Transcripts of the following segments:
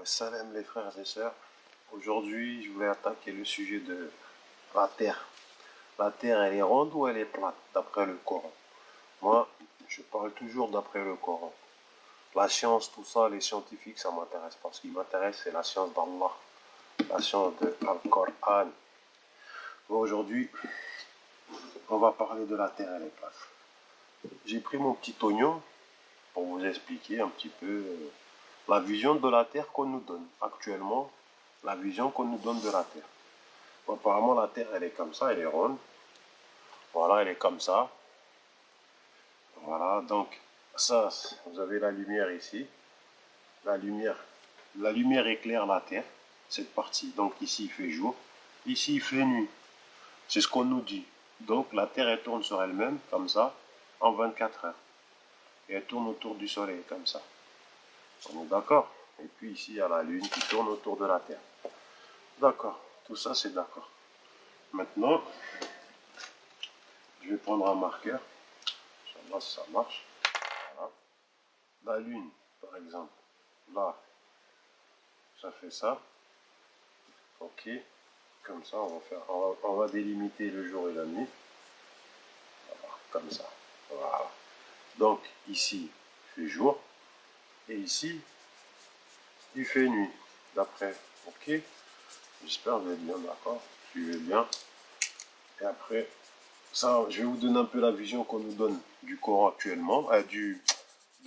Salam les frères et sœurs. Aujourd'hui, je voulais attaquer le sujet de la Terre. La Terre, elle est ronde ou elle est plate, d'après le Coran? Moi, je parle toujours d'après le Coran. La science, tout ça, les scientifiques, ça m'intéresse pas. Ce qui m'intéresse, c'est la science d'Allah, la science de Al-Coran. Aujourd'hui, on va parler de la Terre, elle est plate. J'ai pris mon petit oignon pour vous expliquer un petit peu la vision de la Terre qu'on nous donne actuellement, la vision qu'on nous donne de la Terre. Apparemment, la Terre, elle est comme ça, elle est ronde. Voilà, elle est comme ça. Voilà, donc ça, vous avez la lumière ici. La lumière éclaire la Terre, cette partie. Donc ici, il fait jour. Ici, il fait nuit. C'est ce qu'on nous dit. Donc la Terre, elle tourne sur elle-même, comme ça, en 24 heures. Et elle tourne autour du Soleil, comme ça. On est d'accord? Et puis ici, il y a la Lune qui tourne autour de la Terre. D'accord, tout ça, c'est d'accord. Maintenant, je vais prendre un marqueur. Inch'Allah, si ça marche. Voilà. La Lune, par exemple. Là, ça fait ça. Ok. Comme ça, on va délimiter le jour et la nuit. Voilà, comme ça. Voilà. Donc, ici, il fait jour. Et ici, il fait nuit. D'après. Ok. J'espère que vous êtes bien d'accord. Suivez bien. Et après, ça, je vais vous donner un peu la vision qu'on nous donne du Coran actuellement, de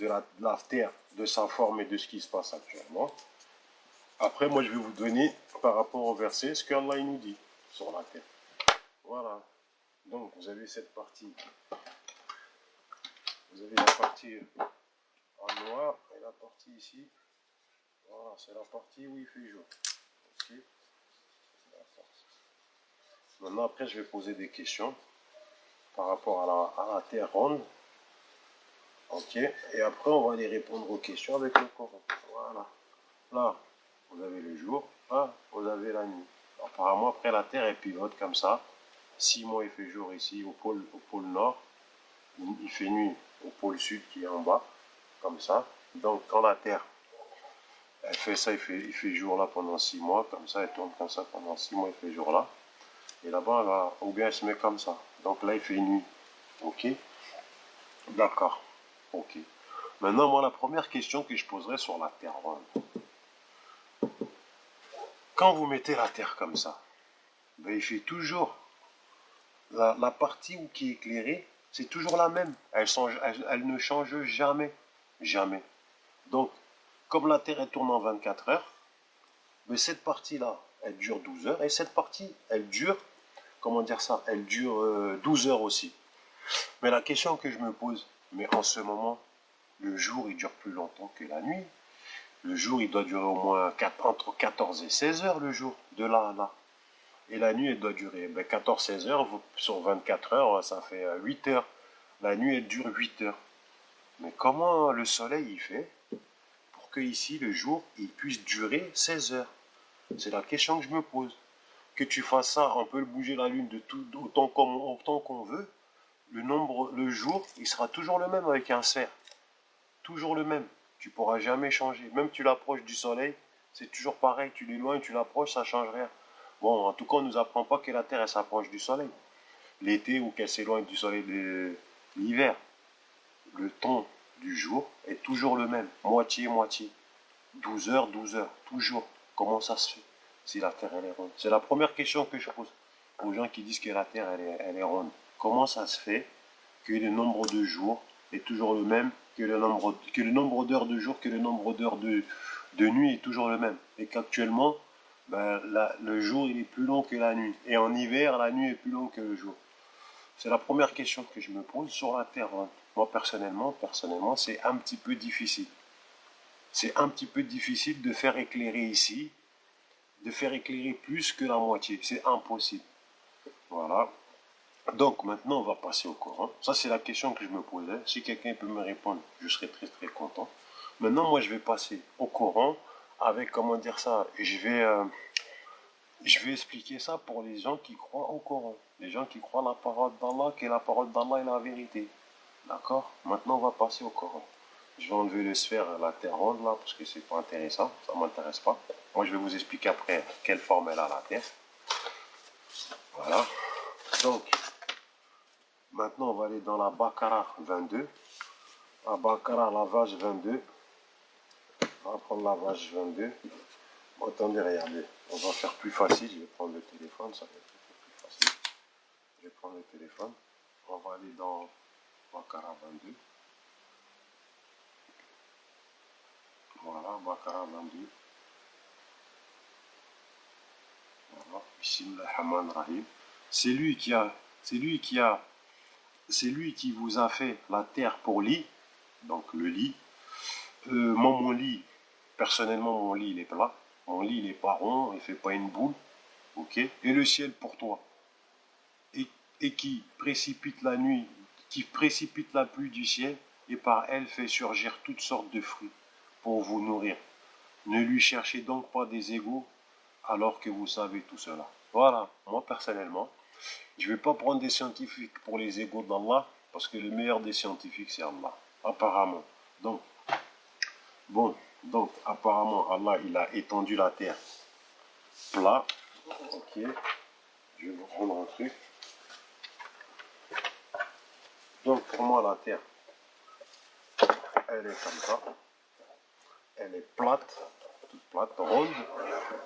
la Terre, de sa forme et de ce qui se passe actuellement. Après, moi, je vais vous donner, par rapport au verset, ce qu'Allah nous dit sur la Terre. Voilà. Donc, vous avez cette partie. Vous avez la partie en noir et la partie ici. Voilà, c'est la partie où il fait jour. Ok. Maintenant, après, je vais poser des questions par rapport à la Terre ronde. Ok. Et après, on va aller répondre aux questions avec le Coran. Voilà. Là, vous avez le jour. Là, vous avez la nuit. Apparemment, après, la Terre, elle pivote comme ça. 6 mois, il fait jour ici, au pôle nord. Il fait nuit au pôle sud qui est en bas. Comme ça. Donc, quand la Terre, elle fait ça, il fait jour là pendant 6 mois. Comme ça, elle tourne comme ça pendant 6 mois, il fait jour là. Et là-bas, là, ou bien elle se met comme ça. Donc là, il fait nuit. Ok. D'accord. Ok. Maintenant, moi, la première question que je poserai sur la Terre ronde. Quand vous mettez la Terre comme ça, ben, il fait toujours la partie qui est éclairée, c'est toujours la même. Elle ne change jamais. Jamais. Donc, comme la Terre elle tourne en 24 heures, mais cette partie-là, elle dure 12 heures. Et cette partie, elle dure, comment dire ça, elle dure 12 heures aussi. Mais la question que je me pose, mais en ce moment, le jour, il dure plus longtemps que la nuit. Le jour, il doit durer au moins entre 14 et 16 heures le jour, de là à là. Et la nuit, elle doit durer 14-16 heures, sur 24 heures, ça fait 8 heures. La nuit, elle dure 8 heures. Mais comment le soleil, il fait pour que ici, le jour, il puisse durer 16 heures? C'est la question que je me pose. Que tu fasses ça, on peut bouger la lune autant qu'on veut. Le jour, il sera toujours le même avec un cerf. Toujours le même. Tu pourras jamais changer. Même tu l'approches du soleil, c'est toujours pareil. Tu l'éloignes, tu l'approches, ça ne change rien. Bon, en tout cas, on ne nous apprend pas que la Terre, elle s'approche du soleil. L'été ou qu'elle s'éloigne du soleil de l'hiver. Le temps du jour est toujours le même. Moitié-moitié. 12 heures, 12 heures. Toujours. Comment ça se fait si la Terre, elle est ronde? C'est la première question que je pose aux gens qui disent que la Terre, elle est ronde. Comment ça se fait que le nombre de jours est toujours le même, que le nombre d'heures de jour, que le nombre d'heures de nuit est toujours le même? Et qu'actuellement, ben, le jour il est plus long que la nuit. Et en hiver, la nuit est plus longue que le jour. C'est la première question que je me pose sur la Terre. Moi, personnellement, c'est un petit peu difficile. C'est un petit peu difficile de faire éclairer ici, de faire éclairer plus que la moitié. C'est impossible. Voilà. Donc, maintenant, on va passer au Coran. Ça, c'est la question que je me posais. Si quelqu'un peut me répondre, je serais très, très content. Maintenant, moi, je vais passer au Coran avec, comment dire ça, je vais expliquer ça pour les gens qui croient au Coran. Les gens qui croient la parole d'Allah, que la parole d'Allah est la vérité. D'accord? Maintenant, on va passer au Coran. Je vais enlever le sphère, la terre ronde là, parce que c'est pas intéressant, ça m'intéresse pas. Moi, je vais vous expliquer après quelle forme elle a la terre. Voilà. Donc, maintenant, on va aller dans la Baccarat 22. La Baccarat, la vache 22. On va prendre la vache 22. Bon, attendez, regardez. On va faire plus facile. Je vais prendre le téléphone, ça va être plus facile. Je vais prendre le téléphone. On va aller dans Baccarat 22. Voilà, Baccarat 22. Voilà. Bismillahirrahmanirrahim. C'est lui qui a, c'est lui qui a, c'est lui qui vous a fait la terre pour lit. Donc le lit. Moi, mon lit, personnellement, mon lit, il est plat. Mon lit, il n'est pas rond, il ne fait pas une boule. Ok. Et le ciel pour toi. Et qui précipite la nuit, qui précipite la pluie du ciel, et par elle fait surgir toutes sortes de fruits pour vous nourrir. Ne lui cherchez donc pas des égaux alors que vous savez tout cela. Voilà, moi personnellement, je ne vais pas prendre des scientifiques pour les égaux d'Allah, parce que le meilleur des scientifiques, c'est Allah, apparemment. Donc, bon, donc apparemment, Allah, il a étendu la terre plat. Ok, je vais vous prendre un truc. Donc, pour moi, la terre, elle est comme ça. Elle est plate, toute plate, ronde.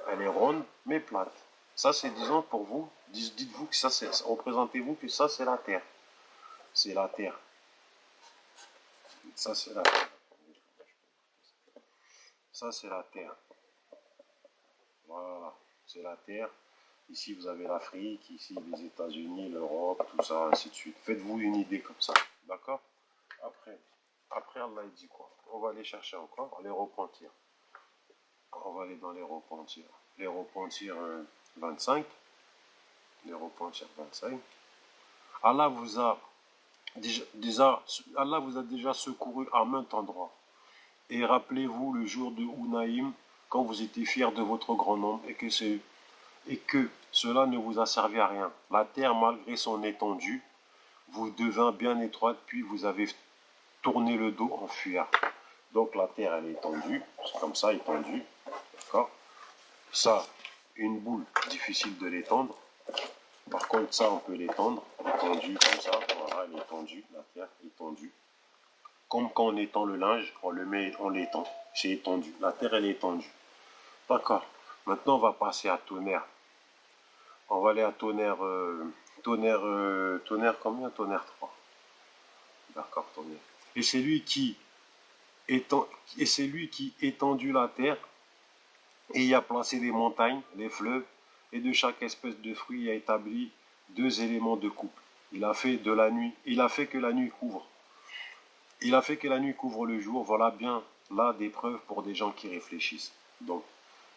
Elle est ronde, mais plate. Ça, c'est, disons, pour vous, dites-vous que ça, c'est, représentez-vous que ça, c'est la terre. C'est la terre. Ça, c'est la terre. Ça, c'est la terre. Voilà, c'est la terre. Ici, vous avez l'Afrique, ici, les États-Unis, l'Europe, tout ça, ainsi de suite. Faites-vous une idée comme ça. D'accord? Après, Allah, il dit quoi? On va aller chercher encore les repentirs. On va aller dans les repentirs. Les repentirs 25. Les repentirs 25. Allah vous a Allah vous a déjà secouru à maints endroits. Et rappelez-vous le jour de Hunaïm, quand vous étiez fiers de votre grand nombre et que cela ne vous a servi à rien. La terre, malgré son étendue, vous devint bien étroite, puis vous avez tourné le dos en fuyard. Donc la terre, elle est étendue, c'est comme ça, étendue. D'accord? Ça, une boule, difficile de l'étendre. Par contre, ça, on peut l'étendre, étendu comme ça. Voilà, elle est étendue, la terre étendue. Comme quand on étend le linge, on le met, on l'étend. C'est étendu. La terre, elle est étendue. D'accord. Maintenant, on va passer à tonnerre. On va aller à tonnerre. Tonnerre combien? Tonnerre 3. D'accord, tonnerre. Et c'est lui qui étendit la terre et y a placé les montagnes, les fleuves, et de chaque espèce de fruit a établi deux éléments de couple. Il a fait de la nuit, il a fait que la nuit couvre. Il a fait que la nuit couvre le jour. Voilà bien là des preuves pour des gens qui réfléchissent. Donc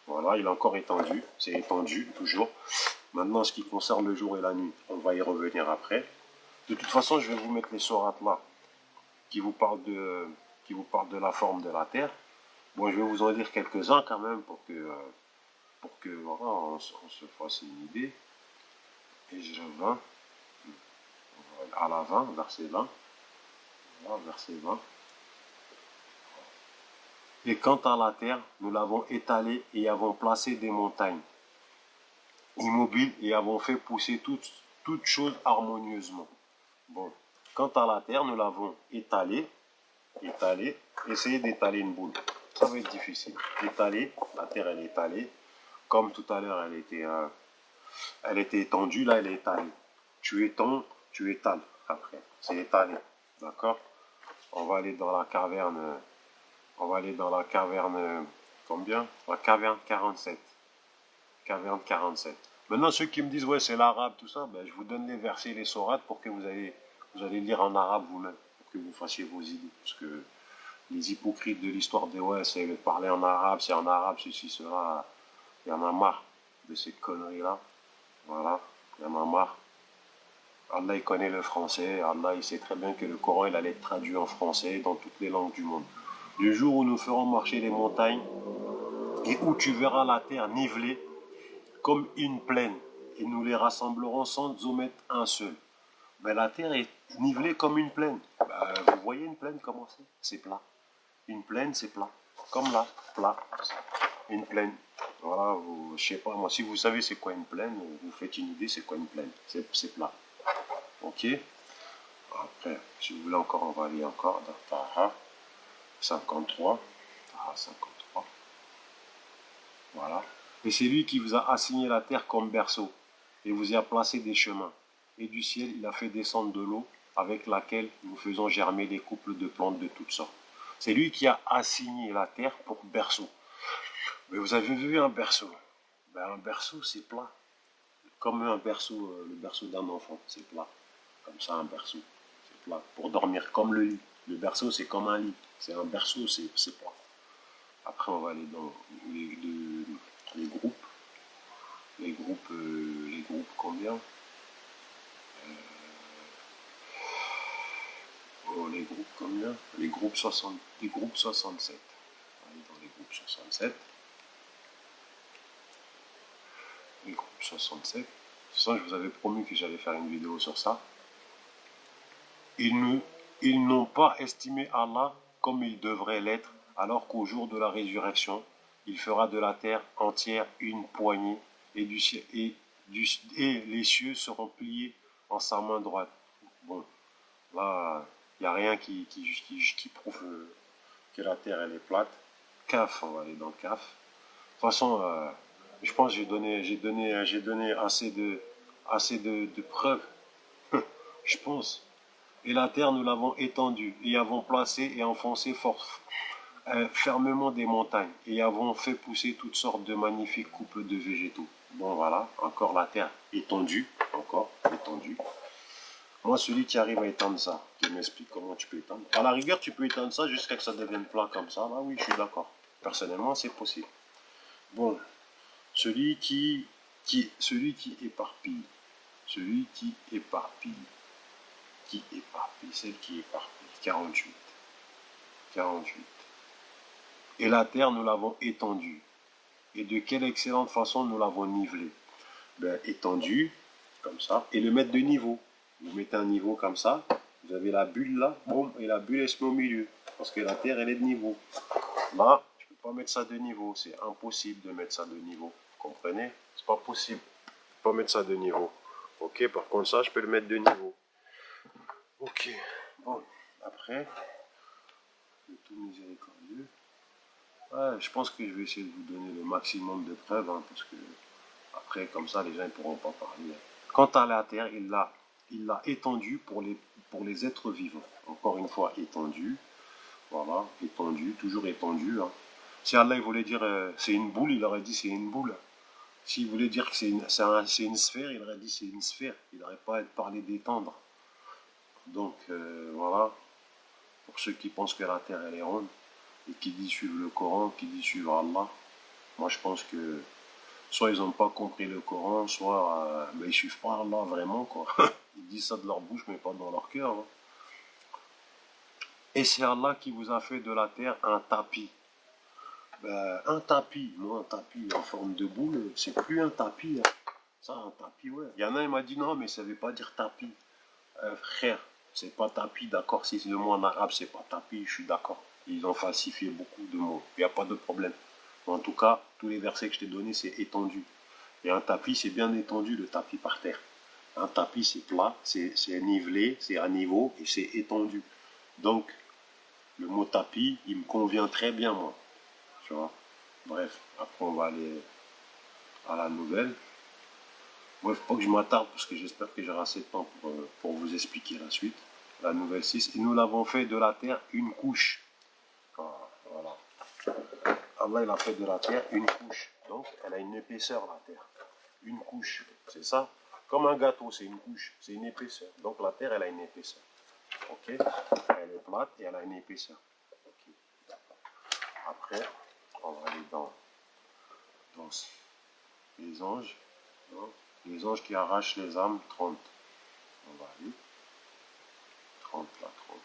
voilà, il a encore étendu, c'est étendu toujours. Maintenant, ce qui concerne le jour et la nuit, on va y revenir après. De toute façon, je vais vous mettre les sourates là qui vous parlent de la forme de la terre. Bon, je vais vous en dire quelques-uns quand même pour que voilà, on se fasse une idée. Et je 20, à la 20, verset 20. Voilà, verset 20. Et quant à la terre, nous l'avons étalée et avons placé des montagnes immobiles et avons fait pousser toutes choses harmonieusement. Bon, quant à la terre, nous l'avons étalée, essayez d'étaler une boule. Ça va être difficile. Étaler, la terre elle est étalée. Comme tout à l'heure, elle était étendue, là elle est étalée. Tu étends, tu étales après. C'est étalé. D'accord? On va aller dans la caverne. On va aller dans la caverne. Combien? La caverne 47. Caverne 47. Maintenant, ceux qui me disent, ouais, c'est l'arabe, tout ça, ben, je vous donne les versets et les sourates pour que vous allez lire en arabe vous-même, pour que vous fassiez vos idées. Parce que les hypocrites de l'histoire des ouais, c'est parler en arabe, c'est en arabe, ceci, cela, il y en a marre de ces conneries-là. Voilà, il y en a marre. Allah, il connaît le français. Allah, il sait très bien que le Coran, il allait être traduit en français dans toutes les langues du monde. Le jour où nous ferons marcher les montagnes et où tu verras la terre nivelée comme une plaine et nous les rassemblerons sans omettre un seul. Ben, la terre est nivelée comme une plaine. Ben, vous voyez une plaine comment c'est? C'est plat. Une plaine, c'est plat. Comme là, plat. Une plaine. Voilà, vous, je sais pas, moi, si vous savez c'est quoi une plaine, vous faites une idée c'est quoi une plaine. C'est plat. Ok. Après, si vous voulez encore, on va aller encore dans Taha. 53. Taha 53. Voilà. Et c'est lui qui vous a assigné la terre comme berceau et vous y a placé des chemins. Et du ciel, il a fait descendre de l'eau avec laquelle nous faisons germer des couples de plantes de toutes sortes. C'est lui qui a assigné la terre pour berceau. Mais vous avez vu un berceau? Ben, un berceau, c'est plat. Comme un berceau, le berceau d'un enfant, c'est plat. Comme ça, un berceau, c'est plat. Pour dormir comme le lit. Le berceau, c'est comme un lit. C'est un berceau, c'est plat. Après, on va aller dans les groupes. Les groupes combien? Oh, les groupes combien? Les groupes 60, les groupes 67. Allez, dans les groupes 67. Les groupes 67. Ça, je vous avais promis que j'allais faire une vidéo sur ça. Ils n'ont pas estimé Allah comme il devrait l'être, alors qu'au jour de la résurrection, il fera de la terre entière une poignée et les cieux seront pliés en sa main droite. Bon, là, il n'y a rien qui prouve que la terre elle est plate. Kaf, on va aller dans Kaf. De toute façon, je pense que j'ai donné assez de preuves. Je pense. Et la terre, nous l'avons étendue, et avons placé et enfoncé fermement des montagnes, et avons fait pousser toutes sortes de magnifiques couples de végétaux. Bon, voilà, encore la terre étendue, encore étendue. Moi, celui qui arrive à étendre ça, qui m'explique comment tu peux étendre. À la rigueur, tu peux étendre ça jusqu'à ce que ça devienne plat comme ça. Bah oui, je suis d'accord. Personnellement, c'est possible. Bon, celui qui éparpille, celui qui éparpille, celle qui éparpille, 48. 48. Et la terre, nous l'avons étendue. Et de quelle excellente façon nous l'avons nivelée. Ben, étendue, comme ça, et le mettre de niveau. Vous mettez un niveau comme ça, vous avez la bulle là, boum, et la bulle elle se met au milieu. Parce que la terre, elle est de niveau. Là, je ne peux pas mettre ça de niveau. C'est impossible de mettre ça de niveau. Vous comprenez? C'est pas possible. Je ne peux pas mettre ça de niveau. Ok, par contre, ça, je peux le mettre de niveau. Ok, bon, après, le tout miséricordieux. Ouais, je pense que je vais essayer de vous donner le maximum de preuves, hein, parce que après, comme ça, les gens ne pourront pas parler. Quant à la terre, il l'a étendue pour les êtres vivants. Encore une fois, étendue. Voilà, étendue, toujours étendue. Hein. Si Allah il voulait dire c'est une boule, il aurait dit c'est une boule. S'il voulait dire que c'est une sphère, il aurait dit c'est une sphère. Il n'aurait pas parlé d'étendre. Donc, voilà. Pour ceux qui pensent que la terre elle est ronde et qui disent suivre le Coran, qui disent suivre Allah, moi je pense que soit ils n'ont pas compris le Coran, soit ils ne suivent pas Allah vraiment, quoi. Ils disent ça de leur bouche, mais pas dans leur cœur. Hein. Et c'est Allah qui vous a fait de la terre un tapis. Ben, un tapis, moi un tapis en forme de boule, c'est plus un tapis. Hein. Ça, un tapis, ouais. Il y en a, il m'a dit non, mais ça ne veut pas dire tapis. Frère, c'est pas tapis, d'accord. Si le mot en arabe, c'est pas tapis, je suis d'accord. Ils ont falsifié beaucoup de mots. Il n'y a pas de problème. En tout cas, tous les versets que je t'ai donnés, c'est étendu. Et un tapis, c'est bien étendu, le tapis par terre. Un tapis, c'est plat, c'est nivelé, c'est à niveau et c'est étendu. Donc, le mot tapis, il me convient très bien, moi. Tu vois. Bref, après, on va aller à la nouvelle. Moi, il ne faut pas que je m'attarde parce que j'espère que j'aurai assez de temps pour vous expliquer la suite. La nouvelle 6. Et nous l'avons fait de la terre une couche. Voilà. Allah, il a fait de la terre une couche. Donc, elle a une épaisseur, la terre. Une couche. C'est ça. Comme un gâteau, c'est une couche. C'est une épaisseur. Donc, la terre, elle a une épaisseur. Ok. Elle est plate et elle a une épaisseur. Okay. Après, on va aller dans les anges. Donc, les anges qui arrachent les âmes, 30. On va aller. 30 là, 30.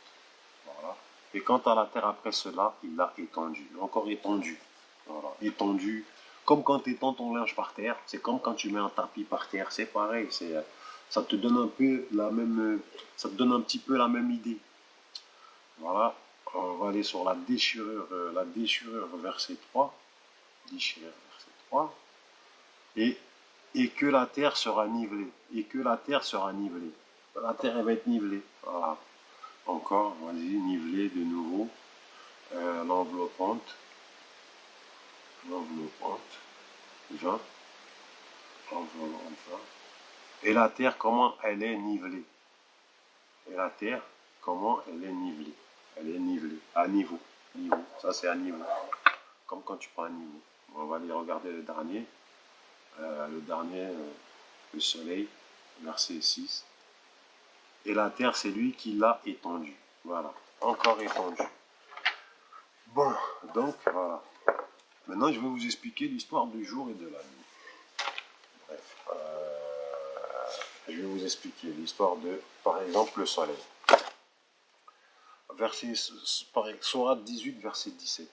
Voilà. Et quant à la terre après cela, il l'a étendue. Encore étendue. Voilà. Étendue. Comme quand tu étends ton linge par terre, c'est comme quand tu mets un tapis par terre, c'est pareil. Ça te donne un peu la même, ça te donne un petit peu la même idée. Voilà. On va aller sur la déchirure verset 3. Déchirure verset 3. Et que la terre sera nivelée. Et que la terre sera nivelée. La terre, elle va être nivelée. Voilà. Encore, vas-y, nivelée de nouveau. L'enveloppante. L'enveloppante. 20. Enveloppante 20. Et la terre, comment elle est nivelée? Et la terre, comment elle est nivelée? Elle est nivelée. À niveau. Niveau. Ça, c'est à niveau. Comme quand tu prends un niveau. On va aller regarder le dernier. Le soleil, verset 6. Et la terre, c'est lui qui l'a étendue. Voilà. Encore étendue. Bon, donc, voilà. Maintenant, je vais vous expliquer l'histoire du jour et de la nuit. Bref. Je vais vous expliquer l'histoire de, par exemple, le soleil. Verset, Sourate 18, verset 17.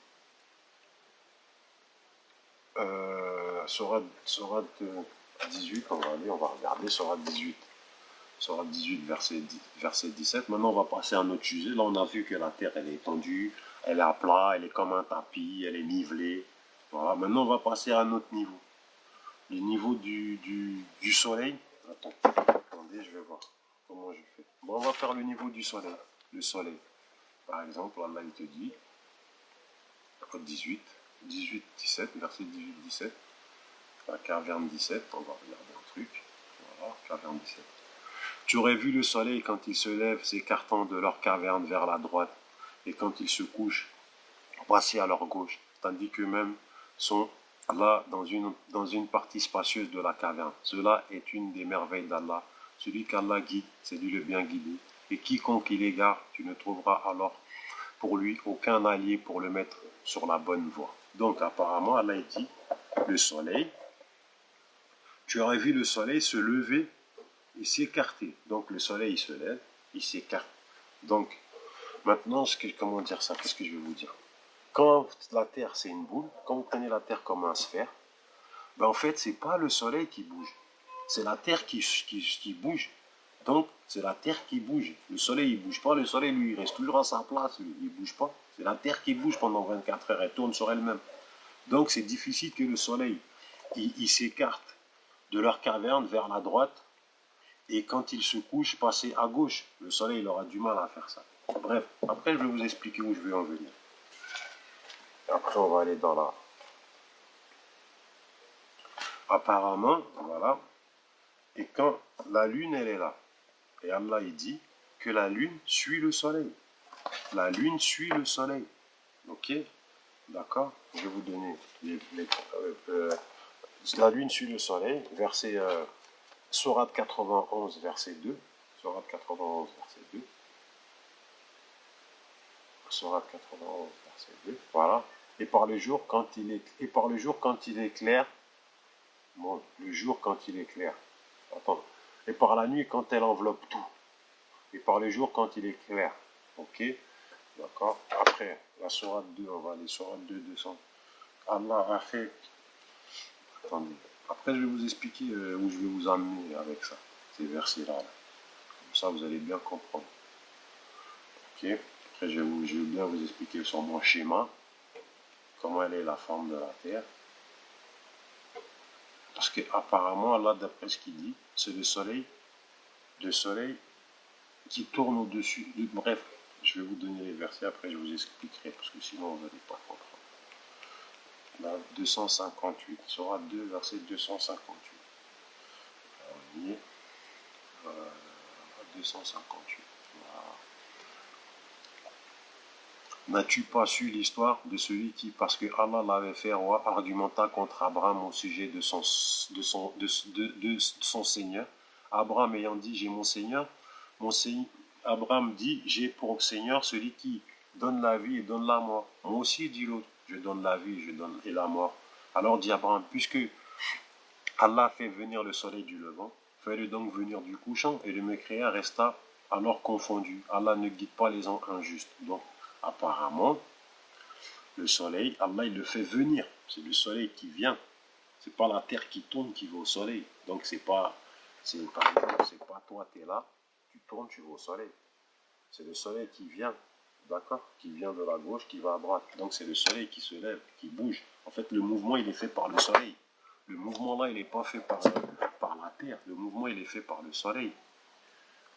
Sourate 18, on va regarder Sourate 18. Sourate 18, verset 17. Maintenant, on va passer à un autre sujet. Là, on a vu que la terre, elle est étendue, elle est à plat, elle est comme un tapis, elle est nivelée. Voilà. Maintenant, on va passer à un autre niveau. Le niveau du soleil. Attendez, je vais voir comment je fais. Bon, on va faire le niveau du soleil. Le soleil. Par exemple, là, il te dit 18, 17, verset 18, 17. La caverne 17, on va regarder un truc. Voilà, caverne 17. Tu aurais vu le soleil quand il se lève, s'écartant de leur caverne vers la droite, et quand il se couche, passer à leur gauche, tandis qu'eux-mêmes sont là dans une partie spacieuse de la caverne. Cela est une des merveilles d'Allah. Celui qu'Allah guide, c'est lui le bien guidé. Et quiconque il égare, tu ne trouveras alors pour lui aucun allié pour le mettre sur la bonne voie. Donc apparemment, Allah dit, le soleil, tu aurais vu le soleil se lever et s'écarter. Donc le soleil, il se lève, il s'écarte. Donc, maintenant, comment dire ça? Qu'est-ce que je vais vous dire? Quand la Terre, c'est une boule, quand vous prenez la Terre comme un sphère, ben en fait, c'est pas le soleil qui bouge. C'est la Terre qui bouge. Donc, c'est la Terre qui bouge. Le soleil, il bouge pas. Le soleil, lui, il reste toujours à sa place. Lui, il bouge pas. C'est la Terre qui bouge pendant 24 heures. Elle tourne sur elle-même. Donc, c'est difficile que le soleil, il s'écarte de leur caverne vers la droite. Et quand il se couche, passer à gauche. Le soleil, il aura du mal à faire ça. Bref, après, je vais vous expliquer où je veux en venir. Après, on va aller dans la... Apparemment, voilà. Et quand la lune, elle est là, et Allah, il dit que la lune suit le soleil. La lune suit le soleil. Ok? D'accord? Je vais vous donner la lune suit le soleil, verset... Sourate 91, verset 2. Sourate 91, verset 2. Sourate 91, verset 2. Voilà. Et par le jour, quand il est clair, bon, le jour quand il est clair. Attends. Et par la nuit quand elle enveloppe tout. Et par le jour quand il est clair. Ok? D'accord? Après, la sourate 2, on va aller sourate 2, 200. Allah a fait. Attendez. Après, je vais vous expliquer où je vais vous amener avec ça. Ces versets-là. Comme ça, vous allez bien comprendre. Ok? Après, je vais bien vous expliquer sur mon schéma. Comment elle est la forme de la Terre. Parce qu'apparemment, là, d'après ce qu'il dit, c'est le soleil qui tourne au-dessus. Bref, je vais vous donner les versets, après je vous expliquerai, parce que sinon vous n'allez pas comprendre. Là, 258, sera 2, verset 258. Alors, on y est. 258. Voilà. N'as-tu pas su l'histoire de celui qui, parce que Allah l'avait fait roi, argumenta contre Abraham au sujet de son Seigneur. Abraham ayant dit, j'ai mon Seigneur, Abraham dit, j'ai pour Seigneur celui qui donne la vie et donne la mort. Moi aussi, dit l'autre, je donne la vie, je donne et la mort. Alors dit Abraham, puisque Allah fait venir le soleil du levant, fais-le donc venir du couchant, et le mécréant resta alors confondu. Allah ne guide pas les gens injustes. Donc, apparemment, le soleil, Allah, il le fait venir. C'est le soleil qui vient. C'est pas la terre qui tourne qui va au soleil. Donc, par exemple, c'est pas toi, tu es là, tu tournes, tu vas au soleil. C'est le soleil qui vient d'accord? Qui vient de la gauche, qui va à droite. Donc c'est le soleil qui se lève, qui bouge. En fait, le mouvement, il est fait par le soleil. Le mouvement là, il n'est pas fait par la terre. Le mouvement, il est fait par le soleil.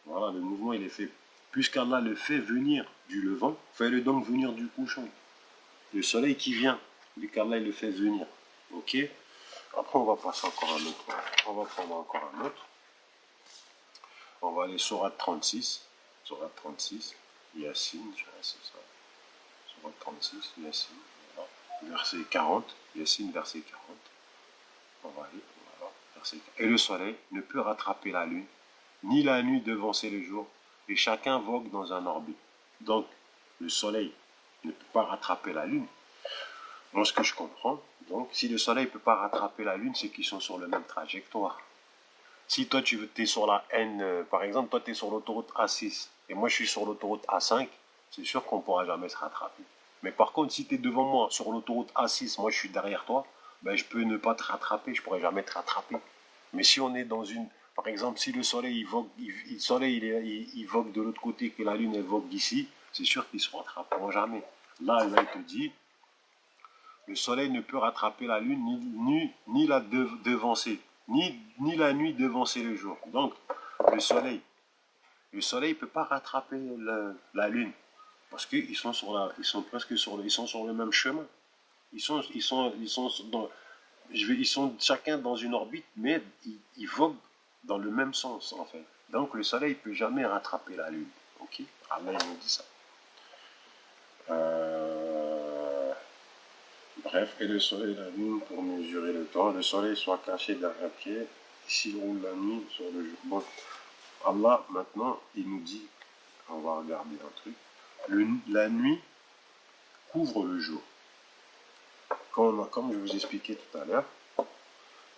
Voilà, le mouvement, il est fait. Puisqu'Allah le fait venir du levant, fais-le donc venir du couchant. Le soleil qui vient, vu qu'Allah le fait venir. Ok? Après, on va passer encore un autre. On va prendre encore un autre. On va aller sur 36. Sur 36. Yassine, c'est ça. Sur 36, Yassine. Voilà. Verset 40. Yassine, verset 40. On va aller. Voilà. Verset 40. Et le soleil ne peut rattraper la lune, ni la nuit devancer le jour, et chacun vogue dans un orbite. Donc, le soleil ne peut pas rattraper la lune. Moi, ce que je comprends, donc, si le soleil ne peut pas rattraper la lune, c'est qu'ils sont sur la même trajectoire. Si toi, tu es sur la N, par exemple, toi, tu es sur l'autoroute A6, et moi, je suis sur l'autoroute A5, c'est sûr qu'on ne pourra jamais se rattraper. Mais par contre, si tu es devant moi sur l'autoroute A6, moi, je suis derrière toi, ben, je peux ne pas te rattraper, je ne pourrai jamais te rattraper. Mais si on est dans une... Par exemple, si le soleil, il vogue de l'autre côté, que la lune, elle vogue d'ici, c'est sûr qu'ils ne se rattraperont jamais. Là, il te dit... Le soleil ne peut rattraper la lune, ni la devancer, ni la nuit devancer le jour. Donc, le soleil ne peut pas rattraper la lune. Parce qu'ils sont ils sont sur le même chemin. Ils sont chacun dans une orbite, mais ils voguent dans le même sens, en fait. Donc, le soleil ne peut jamais rattraper la lune. Ok? Allah, il nous dit ça. Bref, et le soleil et la lune pour mesurer le temps. Le soleil soit caché derrière pied, s'il roule la nuit sur le jour. Bon, Allah, maintenant, il nous dit, on va regarder un truc, la nuit couvre le jour. Comme je vous expliquais tout à l'heure,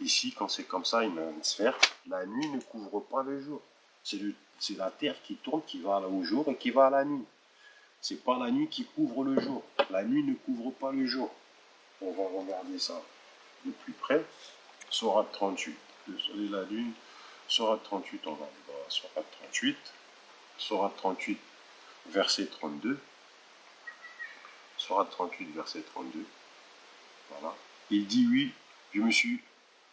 ici, quand c'est comme ça, une sphère, la nuit ne couvre pas le jour. C'est la Terre qui tourne, qui va au jour et qui va à la nuit. C'est pas la nuit qui couvre le jour. La nuit ne couvre pas le jour. On va regarder ça de plus près. Sourate 38. Le soleil et la lune. Sourate 38, on va aller dans Sourate 38. Sourate 38, verset 32. Sourate 38, verset 32. Voilà. Il dit oui, je me suis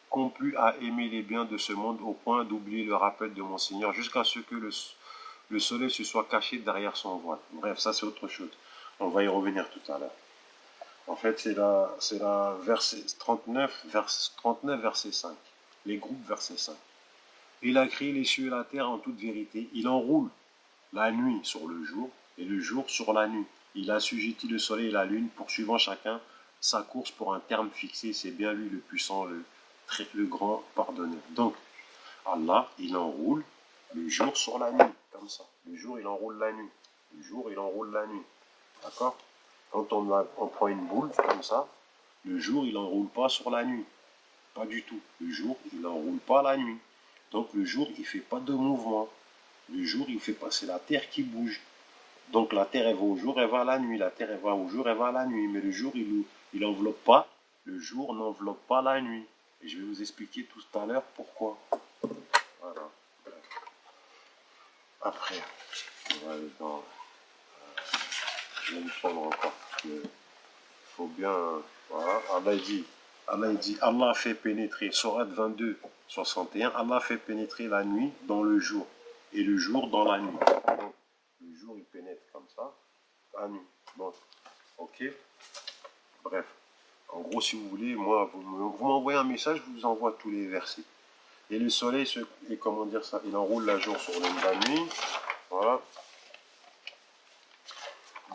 complu à aimer les biens de ce monde au point d'oublier le rappel de mon Seigneur jusqu'à ce que le soleil se soit caché derrière son voile. Bref, ça c'est autre chose. On va y revenir tout à l'heure. En fait, c'est la verset 39, verset 5. Les groupes, verset 5. Il a créé les cieux et la terre en toute vérité. Il enroule la nuit sur le jour et le jour sur la nuit. Il a assujetti le soleil et la lune, poursuivant chacun sa course pour un terme fixé. C'est bien lui le puissant, le grand pardonneur. Donc, Allah, il enroule le jour sur la nuit, comme ça. Le jour, il enroule la nuit. Le jour, il enroule la nuit. D'accord? Quand on prend une boule comme ça, le jour, il n'enroule pas sur la nuit. Pas du tout. Le jour, il n'enroule pas la nuit. Donc le jour, il ne fait pas de mouvement. Le jour, il fait pas. C'est la terre qui bouge. Donc la terre, elle va au jour, elle va à la nuit. La terre, elle va au jour, elle va à la nuit. Mais le jour, il n'enveloppe pas. Le jour n'enveloppe pas la nuit. Et je vais vous expliquer tout à l'heure pourquoi. Voilà. Après, on va aller dans... je vais me prendre encore. Il faut bien... Voilà. Allah fait pénétrer, Sourate 22, 61, Allah fait pénétrer la nuit dans le jour et le jour dans la nuit. Donc, le jour, il pénètre comme ça, la nuit. Bon, ok. Bref, en gros, si vous voulez, moi, vous m'envoyez un message, je vous envoie tous les versets. Et le soleil, comment dire ça, il enroule la jour sur la nuit. Voilà.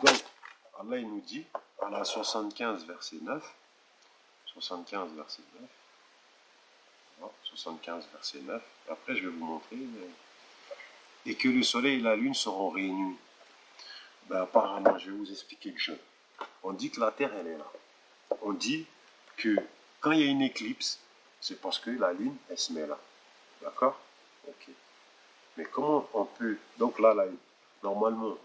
Donc, Allah, il nous dit, à la 75, verset 9, 75, verset 9, 75, verset 9. Après, je vais vous montrer. Et que le soleil et la lune seront réunis. Ben, apparemment, je vais vous expliquer quelque chose. On dit que la Terre, elle est là. On dit que quand il y a une éclipse, c'est parce que la lune, elle se met là. D'accord? Ok. Mais comment on peut... Donc là, normalement,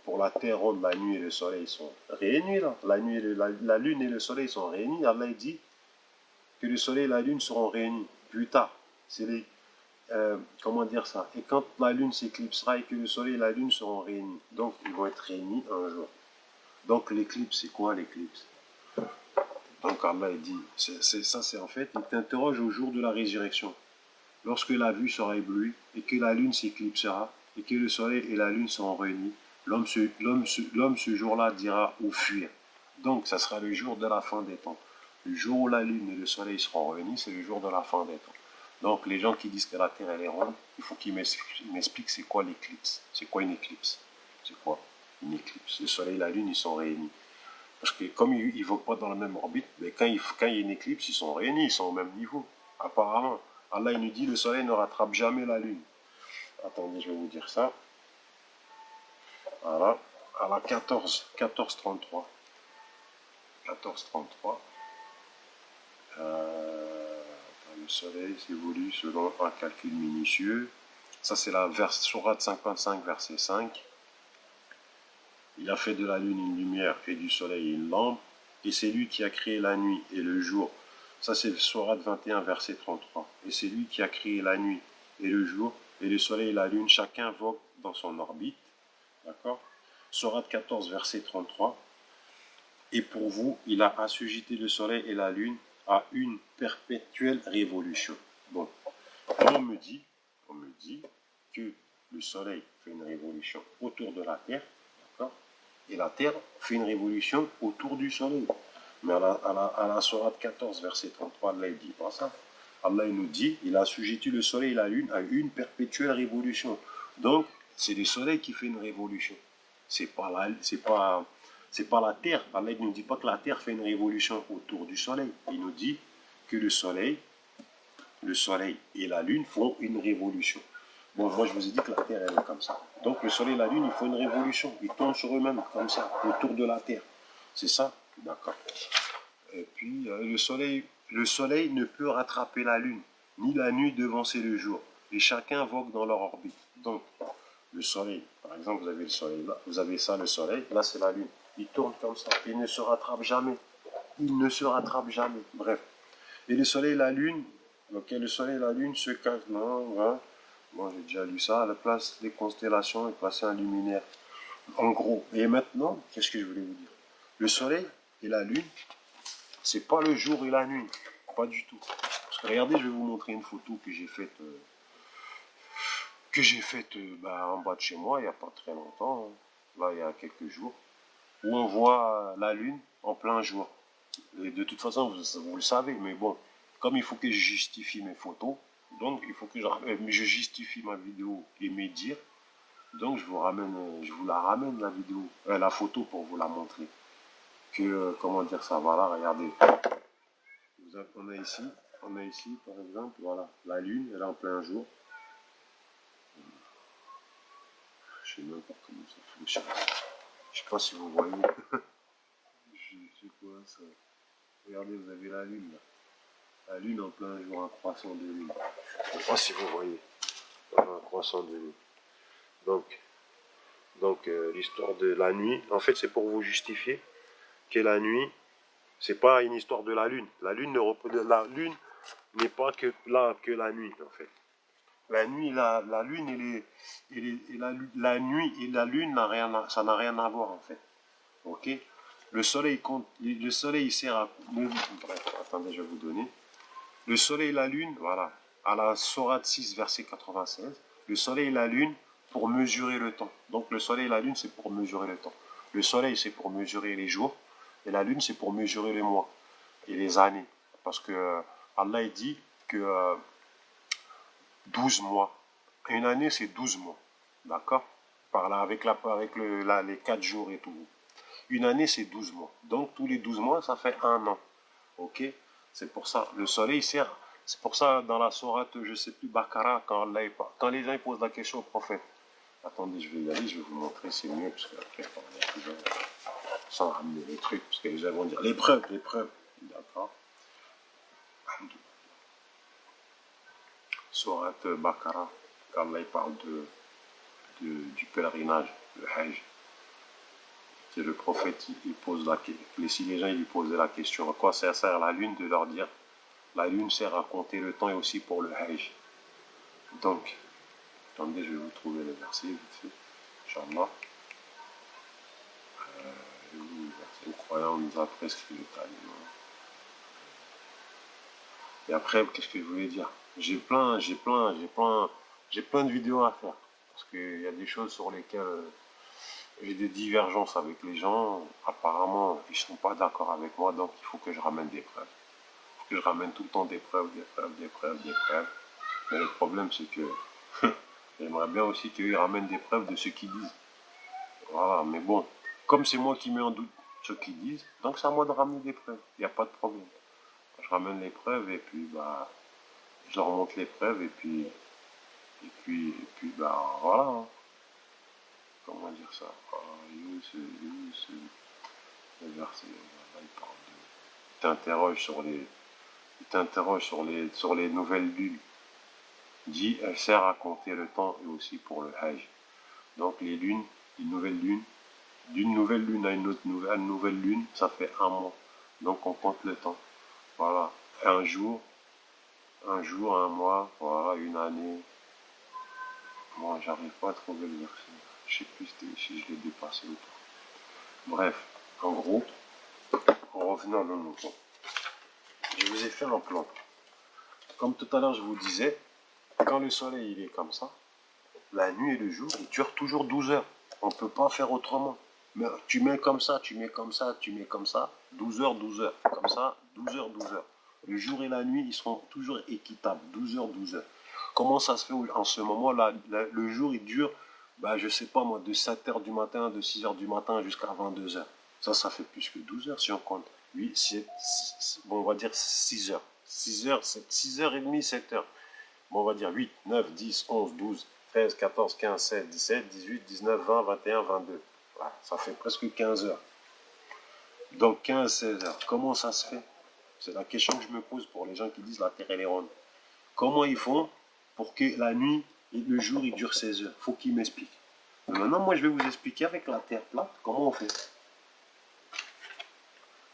pour la Terre ronde, la nuit et le soleil sont réunis là. La lune et le soleil sont réunis. Allah dit que le soleil et la lune seront réunis plus tard. comment dire ça? Et quand la lune s'éclipsera et que le soleil et la lune seront réunis, donc ils vont être réunis un jour. Donc l'éclipse, c'est quoi l'éclipse? Donc Allah dit, ça c'est en fait, il t'interroge au jour de la résurrection. Lorsque la vue sera éblouie et que la lune s'éclipsera et que le soleil et la lune seront réunis, l'homme ce jour-là dira ou fuir. Donc ça sera le jour de la fin des temps. Le jour où la lune et le soleil seront réunis, c'est le jour de la fin des temps. Donc les gens qui disent que la Terre elle est ronde, il faut qu'ils m'expliquent c'est quoi l'éclipse. C'est quoi une éclipse? C'est quoi une éclipse? Le soleil et la lune ils sont réunis. Parce que comme ils ne vont pas dans la même orbite, mais quand il y a une éclipse, ils sont réunis, ils sont au même niveau. Apparemment, Allah il nous dit le soleil ne rattrape jamais la lune. Attendez, je vais vous dire ça. Voilà, à la 14:33. 14:33. Le soleil s'évolue selon un calcul minutieux. Ça, c'est la sourate 55, verset 5. Il a fait de la lune une lumière et du soleil une lampe. Et c'est lui qui a créé la nuit et le jour. Ça, c'est sourate 21, verset 33. Et c'est lui qui a créé la nuit et le jour. Et le soleil et la lune, chacun vogue dans son orbite. D'accord? Sourate 14, verset 33. Et pour vous, il a assujetti le soleil et la lune à une perpétuelle révolution. Bon, on me dit que le soleil fait une révolution autour de la Terre, d'accord? Et la Terre fait une révolution autour du soleil. Mais à la sourate 14, verset 33, Allah ne dit pas ça. Allah nous dit, il a assujetti le soleil et la lune à une perpétuelle révolution. Donc, c'est le soleil qui fait une révolution. C'est pas la Terre. Allah ne nous dit pas que la Terre fait une révolution autour du soleil. Il nous dit que le soleil et la lune font une révolution. Bon, moi je vous ai dit que la Terre elle est comme ça. Donc le soleil et la lune, ils font une révolution. Ils tournent sur eux-mêmes comme ça, autour de la Terre. C'est ça? D'accord. Et puis le soleil ne peut rattraper la lune, ni la nuit devancer le jour. Et chacun vogue dans leur orbite. Donc le soleil, par exemple, vous avez le soleil là, vous avez ça, le soleil, là c'est la lune. Il tourne comme ça, il ne se rattrape jamais. Il ne se rattrape jamais. Bref. Et le soleil et la lune, ok, le soleil et la lune se cachent. Non, hein. Moi j'ai déjà lu ça, à la place des constellations est passé un luminaire. En gros. Et maintenant, qu'est-ce que je voulais vous dire? Le soleil et la lune, c'est pas le jour et la nuit. Pas du tout. Parce que regardez, je vais vous montrer une photo que j'ai faite en bas de chez moi il n'y a pas très longtemps, hein. Là il y a quelques jours, où on voit la lune en plein jour. Et de toute façon, vous le savez, mais bon, comme il faut que je justifie mes photos, donc il faut que je justifie ma vidéo et mes dires, donc je vous la ramène la vidéo, la photo pour vous la montrer. Que, comment dire ça, voilà, regardez. On a ici, par exemple, voilà, la lune, elle est en plein jour. Je sais même pas comment ça fonctionne. Je sais pas si vous voyez. C'est quoi ça? Regardez, vous avez la lune là. La lune en plein jour, un croissant de lune. Je sais pas si vous voyez. Voilà, un croissant de lune. Donc l'histoire de la nuit, en fait c'est pour vous justifier que la nuit, c'est pas une histoire de la lune. La lune n'est pas que la nuit en fait. La nuit, la lune la nuit et la lune ça n'a rien à voir en fait. Ok? Le soleil il sert à. Bref, attendez, je vais vous donner. Le soleil et la lune, voilà, à la sourate 6, verset 96, le soleil et la lune pour mesurer le temps. Donc le soleil et la lune, c'est pour mesurer le temps. Le soleil, c'est pour mesurer les jours, et la lune, c'est pour mesurer les mois et les années. Parce que Allah dit que 12 mois. Une année, c'est 12 mois. D'accord? Par là, avec les 4 jours et tout. Une année, c'est 12 mois. Donc, tous les 12 mois, ça fait un an. Ok? C'est pour ça. Le soleil sert. C'est pour ça, dans la sourate, je ne sais plus, Bakara, quand les gens posent la question au prophète. Attendez, je vais y aller, je vais vous montrer, c'est mieux, parce qu'après, sans ramener les trucs, parce que les gens vont dire les preuves. D'accord? Sourate Bakara, quand Allah parle du pèlerinage, le Hajj. C'est le prophète, il pose si les gens lui posaient la question, à quoi sert la lune, de leur dire, la lune sert à compter le temps et aussi pour le Hajj. Donc, attendez, je vais vous trouver le verset vite fait. Inch'Allah. Le verset croyant nous a prescrit le talion. Et après, qu'est-ce que je voulais dire? J'ai plein de vidéos à faire. Parce qu'il y a des choses sur lesquelles j'ai des divergences avec les gens. Apparemment, ils ne sont pas d'accord avec moi, donc il faut que je ramène des preuves. Il faut que je ramène tout le temps des preuves. Mais le problème, c'est que j'aimerais bien aussi qu'ils ramènent des preuves de ce qu'ils disent. Voilà, mais bon, comme c'est moi qui mets en doute ce qu'ils disent, donc c'est à moi de ramener des preuves. Il n'y a pas de problème. Je ramène les preuves et puis bah je leur montre les preuves et puis bah voilà. Hein. Comment dire ça? Le verset, là, il parle de. Il t'interroge sur les nouvelles lunes. Dit, elle sert à compter le temps et aussi pour le Hajj. Donc les lunes, une nouvelle lune, d'une nouvelle lune à une autre nouvelle lune, ça fait un mois. Donc on compte le temps. Voilà. Un jour, un mois, voilà, une année. Moi, j'arrive pas à trouver le verset. Je sais plus si je l'ai dépassé ou pas. Bref, en gros, en revenant à nos moutons, je vous ai fait un plan. Comme tout à l'heure, je vous disais, quand le soleil il est comme ça, la nuit et le jour, il dure toujours 12 heures. On ne peut pas faire autrement. Mais tu mets comme ça, tu mets comme ça, tu mets comme ça, 12 heures, 12 heures. Comme ça, 12 heures, 12 heures. Le jour et la nuit, ils seront toujours équitables, 12 heures, 12 heures. Comment ça se fait en ce moment-là? Le jour, il dure, bah, je sais pas moi, de 7 heures du matin, de 6 heures du matin jusqu'à 22 heures. Ça fait plus que 12 heures si on compte. Oui, bon, on va dire 6 heures. 6 heures, 6 heures et demie, 7 heures. Bon, on va dire 8, 9, 10, 11, 12, 13, 14, 15, 16, 17, 18, 19, 20, 21, 22. Voilà, ça fait presque 15 heures. Donc 15, 16 heures. Comment ça se fait? C'est la question que je me pose pour les gens qui disent la Terre elle est ronde. Comment ils font pour que la nuit et le jour il dure 16 heures? Faut qu'ils m'expliquent. Maintenant, moi je vais vous expliquer avec la Terre plate comment on fait.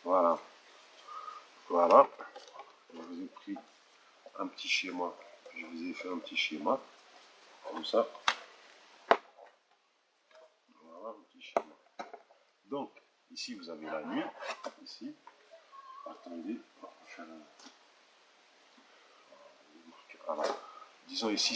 Voilà. Voilà. Je vous ai pris un petit schéma. Je vous ai fait un petit schéma. Comme ça. Voilà, un petit schéma. Donc, ici vous avez la nuit. Ici. Attendez. Alors, disons ici